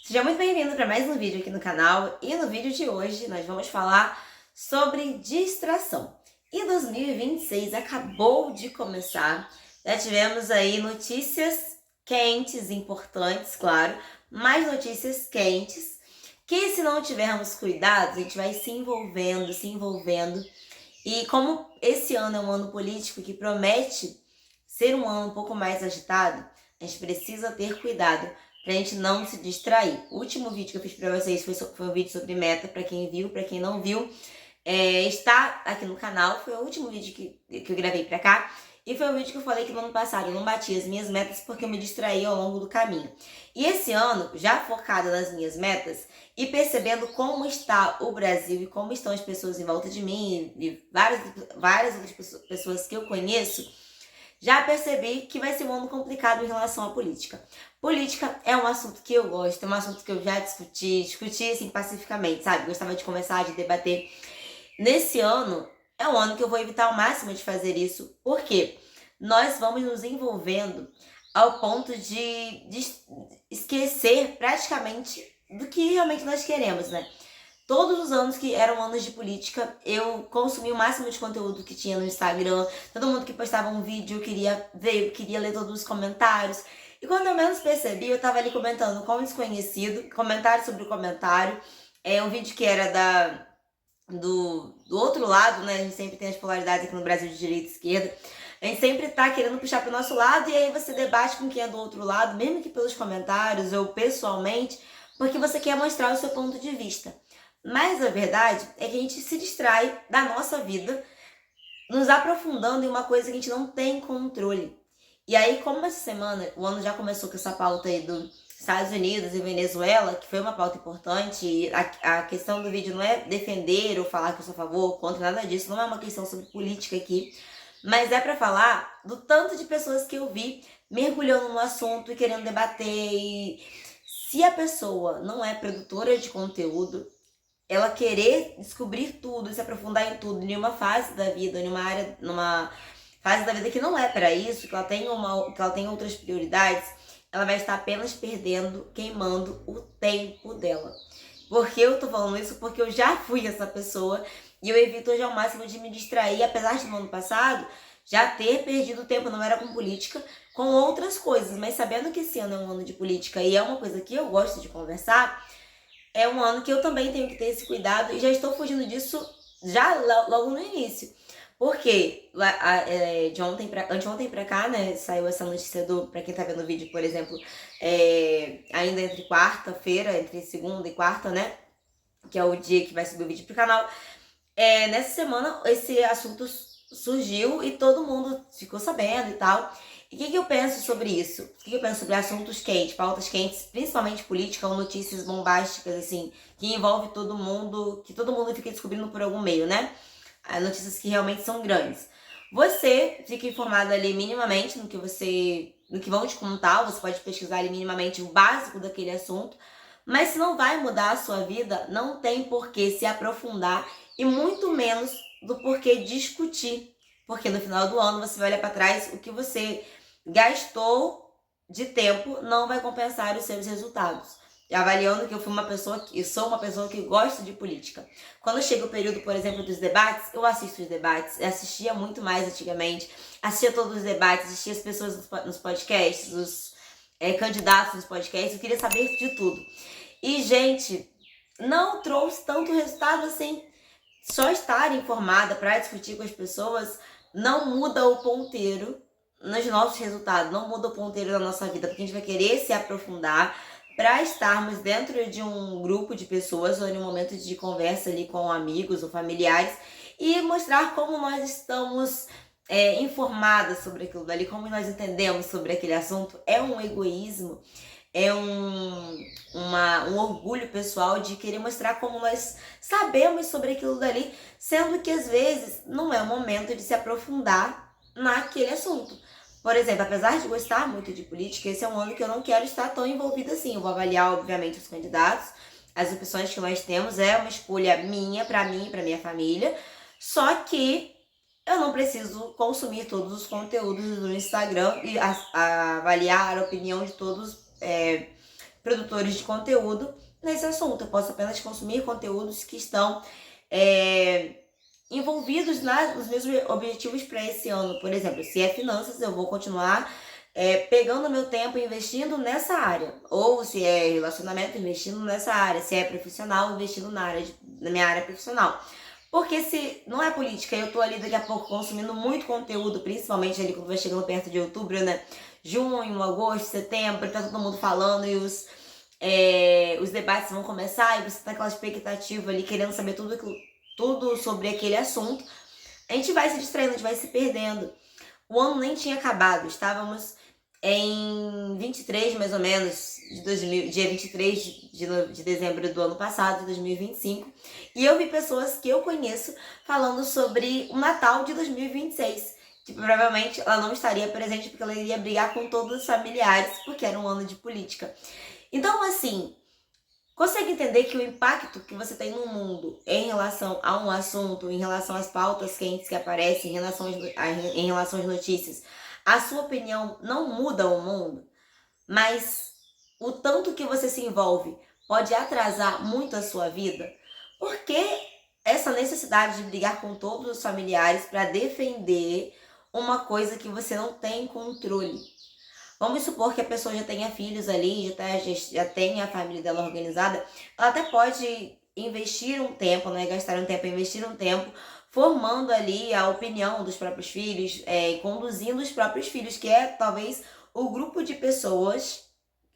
Seja muito bem-vindo para mais um vídeo aqui no canal, e no vídeo de hoje nós vamos falar sobre distração. E 2026 acabou de começar, já tivemos aí notícias quentes, importantes, claro, mais notícias quentes, que se não tivermos cuidado, a gente vai se envolvendo, e como esse ano é um ano político que promete ser um ano um pouco mais agitado, a gente precisa ter cuidado pra gente não se distrair. O último vídeo que eu fiz pra vocês foi um vídeo sobre meta, pra quem viu, pra quem não viu, está aqui no canal. Foi o último vídeo que eu gravei pra cá. E foi um vídeo que eu falei que no ano passado eu não bati as minhas metas porque eu me distraí ao longo do caminho. E esse ano, já focada nas minhas metas e percebendo como está o Brasil e como estão as pessoas em volta de mim e várias outras pessoas que eu conheço, já percebi que vai ser um ano complicado em relação à política. Política é um assunto que eu gosto, é um assunto que eu já discuti assim pacificamente, sabe? Gostava de conversar, de debater. Nesse ano, é um ano que eu vou evitar ao máximo de fazer isso, porque nós vamos nos envolvendo ao ponto de esquecer praticamente do que realmente nós queremos, né? Todos os anos que eram anos de política, eu consumi o máximo de conteúdo que tinha no Instagram. Todo mundo que postava um vídeo queria ver, queria ler todos os comentários. E quando eu menos percebi, eu tava ali comentando com um desconhecido, comentário sobre o comentário. É um vídeo que era do outro lado, né? A gente sempre tem as polaridades aqui no Brasil de direita e esquerda. A gente sempre tá querendo puxar pro nosso lado e aí você debate com quem é do outro lado, mesmo que pelos comentários ou pessoalmente, porque você quer mostrar o seu ponto de vista. Mas a verdade é que a gente se distrai da nossa vida, nos aprofundando em uma coisa que a gente não tem controle. E aí, como essa semana, o ano já começou com essa pauta aí dos Estados Unidos e Venezuela, que foi uma pauta importante, e a questão do vídeo não é defender ou falar que eu sou a favor ou contra, nada disso, não é uma questão sobre política aqui, mas é pra falar do tanto de pessoas que eu vi mergulhando no assunto e querendo debater. E se a pessoa não é produtora de conteúdo, ela querer descobrir tudo, se aprofundar em tudo, em uma fase da vida, numa fase da vida que não é para isso, que ela tem outras prioridades, ela vai estar apenas perdendo, queimando o tempo dela. Por que eu tô falando isso? Porque eu já fui essa pessoa e eu evito hoje ao máximo de me distrair, apesar de no ano passado já ter perdido tempo, não era com política, com outras coisas, mas sabendo que esse ano é um ano de política e é uma coisa que eu gosto de conversar, é um ano que eu também tenho que ter esse cuidado e já estou fugindo disso já logo no início. Porque de anteontem pra cá, né, saiu essa notícia pra quem tá vendo o vídeo, por exemplo, ainda entre quarta-feira, entre segunda e quarta, né, que é o dia que vai subir o vídeo pro canal. Nessa semana esse assunto surgiu e todo mundo ficou sabendo e tal. E o que eu penso sobre isso? O que eu penso sobre assuntos quentes, pautas quentes, principalmente política ou notícias bombásticas, assim, que envolve todo mundo, que todo mundo fica descobrindo por algum meio, né? Notícias que realmente são grandes. Você fica informado ali minimamente no que vão te contar, você pode pesquisar ali minimamente o básico daquele assunto, mas se não vai mudar a sua vida, não tem por que se aprofundar e muito menos do porquê discutir. Porque no final do ano você vai olhar para trás, o que você gastou de tempo não vai compensar os seus resultados. Avaliando que eu sou uma pessoa que gosta de política. Quando chega o período, por exemplo, dos debates, eu assisto os debates, eu assistia muito mais antigamente, assistia todos os debates, assistia as pessoas nos podcasts, os candidatos nos podcasts, eu queria saber de tudo. E, gente, não trouxe tanto resultado assim. Só estar informada para discutir com as pessoas não muda o ponteiro nos nossos resultados, não muda o ponteiro da nossa vida, porque a gente vai querer se aprofundar para estarmos dentro de um grupo de pessoas ou em um momento de conversa ali com amigos ou familiares e mostrar como nós estamos informadas sobre aquilo dali, como nós entendemos sobre aquele assunto. É um egoísmo, é um orgulho pessoal de querer mostrar como nós sabemos sobre aquilo dali, sendo que às vezes não é o momento de se aprofundar naquele assunto. Por exemplo, apesar de gostar muito de política, esse é um ano que eu não quero estar tão envolvida assim. Eu vou avaliar, obviamente, os candidatos, as opções que nós temos, é uma escolha minha, para mim e para minha família, só que eu não preciso consumir todos os conteúdos do Instagram e avaliar a opinião de todos produtores de conteúdo nesse assunto. Eu posso apenas consumir conteúdos que estão envolvidos nos meus objetivos para esse ano. Por exemplo, se é finanças, eu vou continuar pegando meu tempo e investindo nessa área. Ou se é relacionamento, investindo nessa área. Se é profissional, investindo na minha área profissional. Porque se não é política, eu tô ali daqui a pouco consumindo muito conteúdo, principalmente ali quando vai chegando perto de outubro, né? Junho, agosto, setembro, tá todo mundo falando e os debates vão começar e você tá aquela expectativa ali, querendo saber tudo sobre aquele assunto. A gente vai se distraindo, a gente vai se perdendo. O ano nem tinha acabado, estávamos em 23, mais ou menos, dia 23 de dezembro do ano passado, de 2025. E eu vi pessoas que eu conheço falando sobre o Natal de 2026. Que provavelmente ela não estaria presente porque ela iria brigar com todos os familiares, porque era um ano de política. Então, assim, consegue entender que o impacto que você tem no mundo em relação a um assunto, em relação às pautas quentes que aparecem, em relação às notícias, a sua opinião não muda o mundo, mas o tanto que você se envolve pode atrasar muito a sua vida? Por que essa necessidade de brigar com todos os familiares para defender uma coisa que você não tem controle? Vamos supor que a pessoa já tenha filhos ali, já tenha a família dela organizada, ela até pode investir um tempo, né? Gastar um tempo, investir um tempo, formando ali a opinião dos próprios filhos, conduzindo os próprios filhos, que é talvez o grupo de pessoas,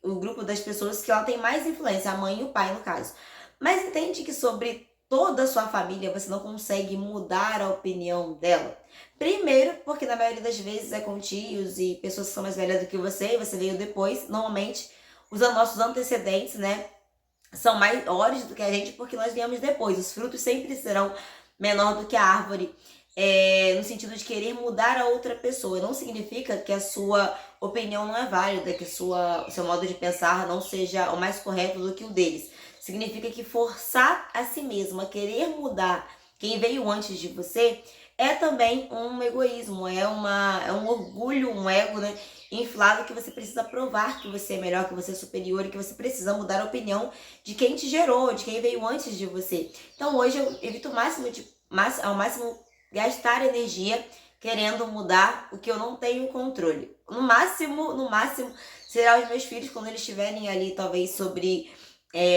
o grupo das pessoas que ela tem mais influência, a mãe e o pai no caso. Mas entende que sobre toda a sua família você não consegue mudar a opinião dela. Primeiro, porque na maioria das vezes é com tios e pessoas que são mais velhas do que você, e você veio depois. Normalmente, os nossos antecedentes, né, são maiores do que a gente porque nós viemos depois. Os frutos sempre serão menor do que a árvore, no sentido de querer mudar a outra pessoa. Não significa que a sua opinião não é válida, que o seu modo de pensar não seja o mais correto do que o deles. Significa que forçar a si mesmo a querer mudar quem veio antes de você é também um egoísmo, é um orgulho, um ego, né, inflado, que você precisa provar que você é melhor, que você é superior e que você precisa mudar a opinião de quem te gerou, de quem veio antes de você. Então hoje eu evito ao máximo gastar energia querendo mudar o que eu não tenho controle. No máximo, será os meus filhos quando eles estiverem ali, talvez sobre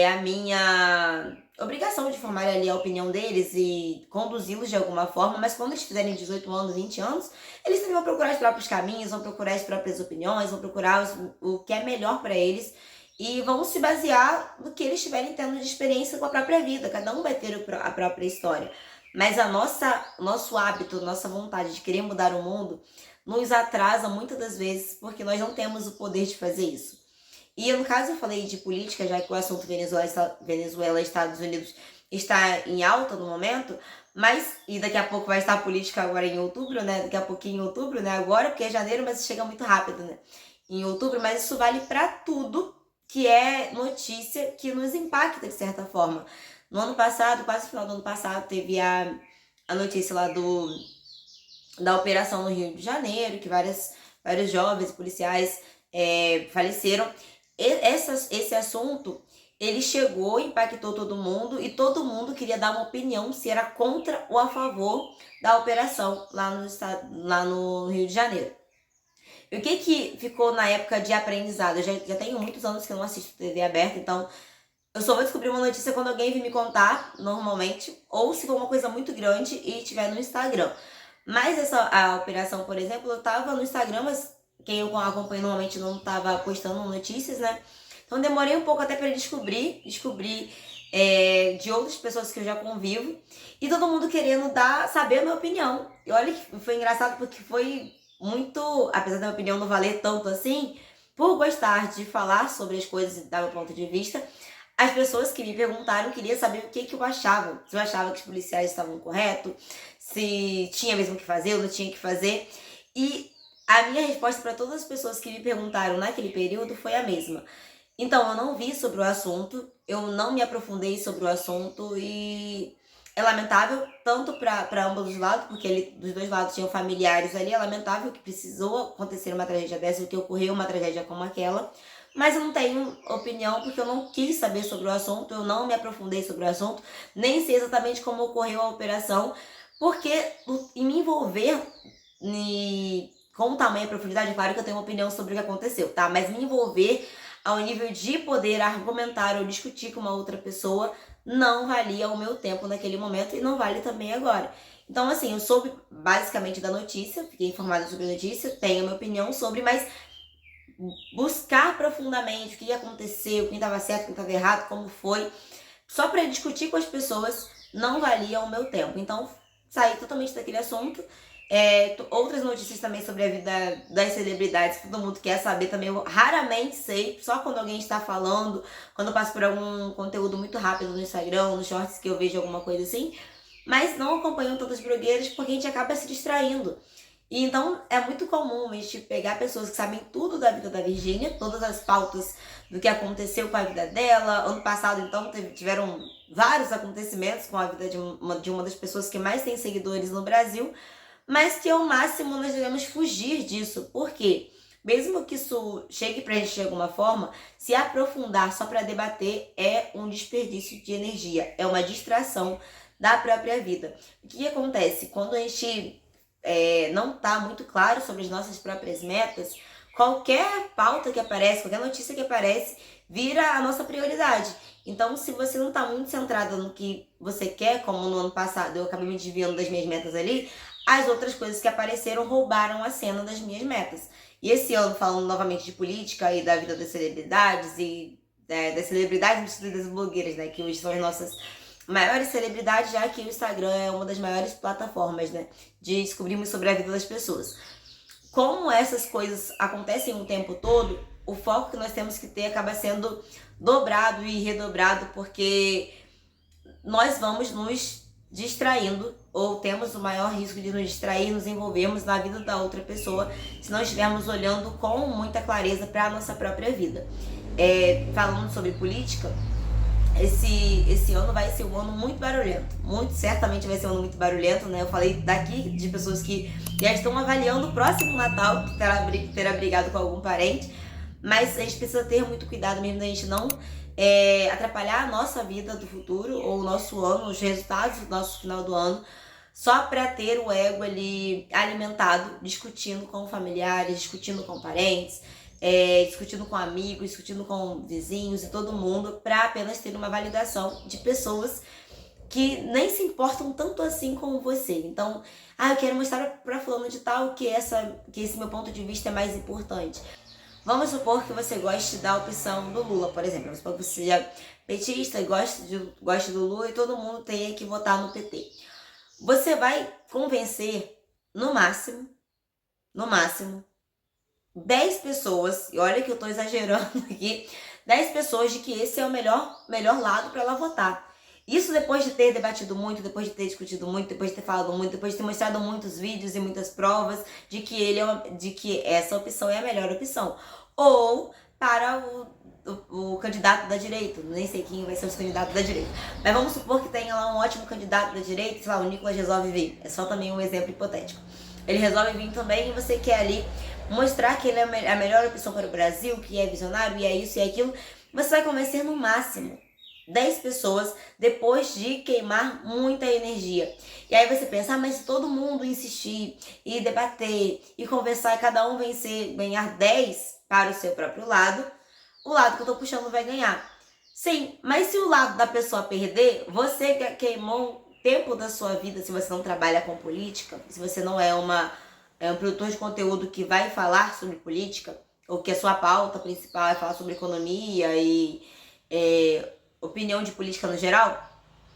a minha obrigação de formar ali a opinião deles e conduzi-los de alguma forma, mas quando eles fizerem 18 anos, 20 anos, eles também vão procurar os próprios caminhos, vão procurar as próprias opiniões, vão procurar o que é melhor para eles e vão se basear no que eles estiverem tendo de experiência com a própria vida. Cada um vai ter a própria história. Mas nosso hábito, nossa vontade de querer mudar o mundo nos atrasa muitas das vezes porque nós não temos o poder de fazer isso. E no caso eu falei de política, já que o assunto Venezuela e Estados Unidos está em alta no momento, e daqui a pouco vai estar a política agora em outubro, né? Daqui a pouquinho em outubro, né? Agora, porque é janeiro, mas chega muito rápido, né? Em outubro, mas isso vale para tudo que é notícia que nos impacta de certa forma. No ano passado, quase no final do ano passado, teve a notícia lá da operação no Rio de Janeiro, que vários jovens policiais faleceram. Esse assunto, ele chegou, impactou todo mundo e todo mundo queria dar uma opinião se era contra ou a favor da operação lá no Rio de Janeiro. E o que ficou na época de aprendizado? Eu já tenho muitos anos que eu não assisto TV aberta, então eu só vou descobrir uma notícia quando alguém vir me contar, normalmente, ou se for uma coisa muito grande e estiver no Instagram. Mas a operação, por exemplo, eu tava no Instagram, mas quem eu acompanho normalmente não tava postando notícias, né? Então demorei um pouco até para descobrir de outras pessoas que eu já convivo e todo mundo querendo saber a minha opinião. E olha que foi engraçado porque foi muito, apesar da minha opinião não valer tanto assim, por gostar de falar sobre as coisas e dar meu ponto de vista, as pessoas que me perguntaram queriam saber o que eu achava. Se eu achava que os policiais estavam corretos, se tinha mesmo que fazer ou não tinha que fazer. E a minha resposta para todas as pessoas que me perguntaram naquele período foi a mesma. Então, eu não vi sobre o assunto, eu não me aprofundei sobre o assunto e é lamentável tanto para ambos os lados, porque dos dois lados tinham familiares ali, é lamentável que precisou acontecer uma tragédia dessa, que ocorreu uma tragédia como aquela, mas eu não tenho opinião porque eu não quis saber sobre o assunto, eu não me aprofundei sobre o assunto, nem sei exatamente como ocorreu a operação, porque em me envolver com tamanha profundidade, claro que eu tenho uma opinião sobre o que aconteceu, tá? Mas me envolver ao nível de poder argumentar ou discutir com uma outra pessoa não valia o meu tempo naquele momento e não vale também agora. Então, assim, eu soube basicamente da notícia, fiquei informada sobre a notícia, tenho a minha opinião sobre, mas buscar profundamente o que aconteceu, quem estava certo, quem estava errado, como foi, só para discutir com as pessoas, não valia o meu tempo. Então, saí totalmente daquele assunto. Outras notícias também sobre a vida das celebridades, que todo mundo quer saber também, eu raramente sei, só quando alguém está falando, quando eu passo por algum conteúdo muito rápido no Instagram, nos shorts que eu vejo alguma coisa assim, mas não acompanho tantas blogueiras porque a gente acaba se distraindo. E então é muito comum a gente pegar pessoas que sabem tudo da vida da Virgínia, todas as pautas do que aconteceu com a vida dela. Ano passado, então, tiveram vários acontecimentos com a vida de uma das pessoas que mais tem seguidores no Brasil, mas que ao máximo nós devemos fugir disso. Por quê? Mesmo que isso chegue pra gente de alguma forma, se aprofundar só para debater é um desperdício de energia, é uma distração da própria vida. O que acontece? Quando a gente não está muito claro sobre as nossas próprias metas, qualquer pauta que aparece, qualquer notícia que aparece, vira a nossa prioridade. Então, se você não está muito centrada no que você quer, como no ano passado eu acabei me desviando das minhas metas ali, as outras coisas que apareceram roubaram a cena das minhas metas. E esse ano, falando novamente de política e da vida das celebridades e das celebridades e das blogueiras, né, que hoje são as nossas maiores celebridades, já que o Instagram é uma das maiores plataformas, né, de descobrirmos sobre a vida das pessoas. Como essas coisas acontecem o tempo todo, o foco que nós temos que ter acaba sendo dobrado e redobrado, porque nós vamos nos distraindo, ou temos o maior risco de nos distrair, nos envolvermos na vida da outra pessoa, se não estivermos olhando com muita clareza para a nossa própria vida. Falando sobre política, esse ano vai ser um ano muito barulhento. Muito certamente vai ser um ano muito barulhento, né? Eu falei daqui de pessoas que já estão avaliando o próximo Natal, que terá brigado com algum parente. Mas a gente precisa ter muito cuidado mesmo da gente não atrapalhar a nossa vida do futuro, ou o nosso ano, os resultados do nosso final do ano, só para ter o ego ali alimentado, discutindo com familiares, discutindo com parentes, discutindo com amigos, discutindo com vizinhos e todo mundo, para apenas ter uma validação de pessoas que nem se importam tanto assim com você. Então, eu quero mostrar para fulano de tal que esse meu ponto de vista é mais importante. Vamos supor que você goste da opção do Lula, por exemplo. Vamos supor que você seja petista e goste do Lula e todo mundo tenha que votar no PT. Você vai convencer, no máximo, 10 pessoas, e olha que eu tô exagerando aqui, 10 pessoas de que esse é o melhor lado para ela votar. Isso depois de ter debatido muito, depois de ter discutido muito, depois de ter falado muito, depois de ter mostrado muitos vídeos e muitas provas de que de que essa opção é a melhor opção. Ou para o candidato da direita, nem sei quem vai ser o candidato da direita, mas vamos supor que tenha lá um ótimo candidato da direita, sei lá, o Nicolas resolve vir, é só também um exemplo hipotético. Ele resolve vir também e você quer ali mostrar que ele é a melhor opção para o Brasil, que é visionário, e é isso e é aquilo, você vai convencer no máximo 10 pessoas depois de queimar muita energia. E aí você pensa, mas se todo mundo insistir e debater e conversar e cada um ganhar 10 para o seu próprio lado, o lado que eu tô puxando vai ganhar. Sim, mas se o lado da pessoa perder, você queimou tempo da sua vida, se você não trabalha com política, se você não é um produtor de conteúdo que vai falar sobre política, ou que a sua pauta principal é falar sobre economia e opinião de política no geral,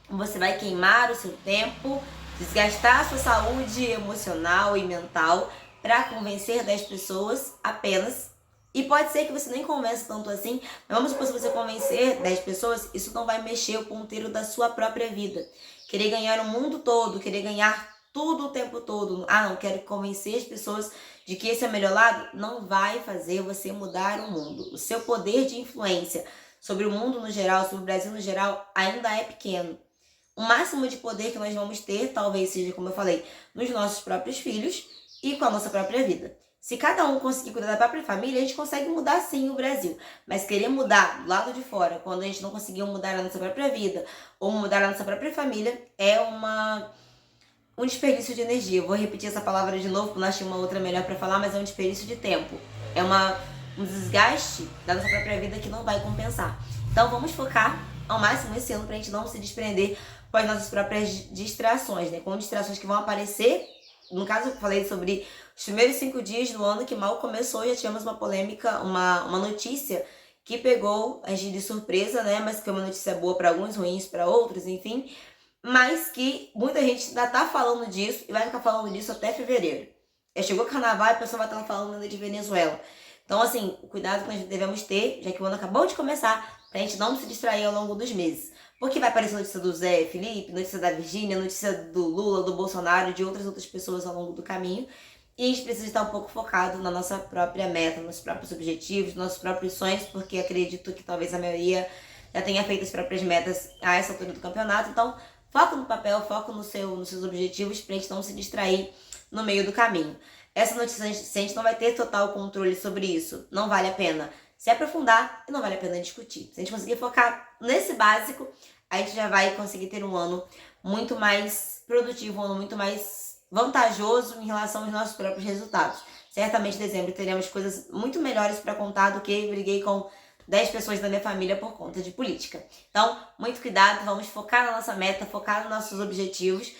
você vai queimar o seu tempo, desgastar a sua saúde emocional e mental para convencer 10 pessoas apenas. E pode ser que você nem convença tanto assim, mas vamos supor, se você convencer 10 pessoas, isso não vai mexer o ponteiro da sua própria vida. Querer ganhar o mundo todo, querer ganhar tudo o tempo todo. Não, quero convencer as pessoas de que esse é o melhor lado, não vai fazer você mudar o mundo. O seu poder de influência sobre o mundo no geral, sobre o Brasil no geral, ainda é pequeno. O máximo de poder que nós vamos ter, talvez seja, como eu falei, nos nossos próprios filhos e com a nossa própria vida. Se cada um conseguir cuidar da própria família, a gente consegue mudar sim o Brasil. Mas querer mudar do lado de fora, quando a gente não conseguiu mudar a nossa própria vida ou mudar a nossa própria família, é um desperdício de energia. Eu vou repetir essa palavra de novo, porque nós tínhamos uma outra melhor para falar, mas é um desperdício de tempo. É um desgaste da nossa própria vida que não vai compensar. Então vamos focar ao máximo esse ano pra gente não se desprender com as nossas próprias distrações, né? Com distrações que vão aparecer. No caso, eu falei sobre os primeiros 5 dias do ano que mal começou, já tivemos uma polêmica, uma notícia que pegou a gente de surpresa, né? Mas que é uma notícia boa para alguns, ruins para outros, enfim. Mas que muita gente ainda tá falando disso e vai ficar falando disso até fevereiro. Chegou o carnaval e a pessoa vai estar falando ainda de Venezuela. Então, assim, o cuidado que nós devemos ter, já que o ano acabou de começar, pra gente não se distrair ao longo dos meses. Porque vai aparecer notícia do Zé Felipe, notícia da Virgínia, notícia do Lula, do Bolsonaro, de outras pessoas ao longo do caminho. E a gente precisa estar um pouco focado na nossa própria meta, nos próprios objetivos, nos nossos próprios sonhos, porque acredito que talvez a maioria já tenha feito as próprias metas a essa altura do campeonato. Então, foca no papel, foca nos seus objetivos, pra gente não se distrair no meio do caminho. Essa notícia, se a gente não vai ter total controle sobre isso, não vale a pena se aprofundar e não vale a pena discutir. Se a gente conseguir focar nesse básico, a gente já vai conseguir ter um ano muito mais produtivo, um ano muito mais vantajoso em relação aos nossos próprios resultados. Certamente em dezembro teremos coisas muito melhores para contar do que briguei com 10 pessoas da minha família por conta de política. Então, muito cuidado, vamos focar na nossa meta, focar nos nossos objetivos,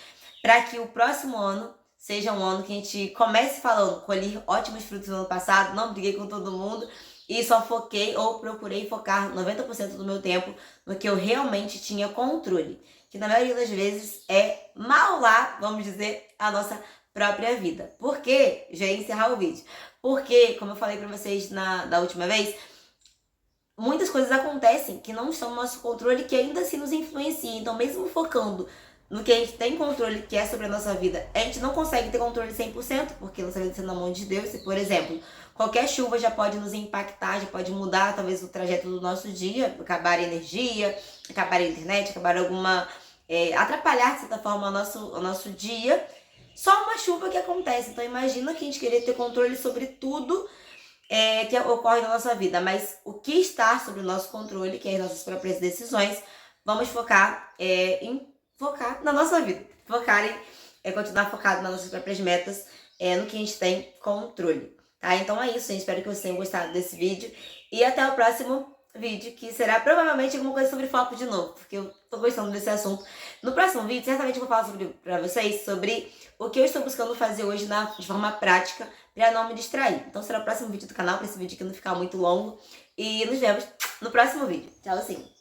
para que o próximo ano seja um ano que a gente comece falando, colhi ótimos frutos no ano passado, não briguei com todo mundo e só foquei ou procurei focar 90% do meu tempo no que eu realmente tinha controle. Que na maioria das vezes é mal lá, vamos dizer, a nossa própria vida. Por quê? Já ia encerrar o vídeo. Porque, como eu falei pra vocês da última vez, muitas coisas acontecem que não estão no nosso controle e que ainda assim nos influenciam. Então, mesmo focando no que a gente tem controle, que é sobre a nossa vida, a gente não consegue ter controle 100%, porque nossa vida está na mão de Deus. E, por exemplo, qualquer chuva já pode nos impactar, já pode mudar talvez o trajeto do nosso dia, acabar a energia, acabar a internet, acabar atrapalhar de certa forma o nosso dia. Só uma chuva que acontece. Então imagina que a gente querer ter controle sobre tudo que ocorre na nossa vida, mas o que está sob o nosso controle, que é as nossas próprias decisões, vamos focar focar na nossa vida, continuar focado nas nossas próprias metas, no que a gente tem controle, tá? Então é isso, gente, espero que vocês tenham gostado desse vídeo e até o próximo vídeo, que será provavelmente alguma coisa sobre foco de novo, porque eu tô gostando desse assunto. No próximo vídeo, certamente eu vou falar pra vocês sobre o que eu estou buscando fazer hoje de forma prática, pra não me distrair. Então será o próximo vídeo do canal, pra esse vídeo aqui não ficar muito longo. E nos vemos no próximo vídeo. Tchau, sim!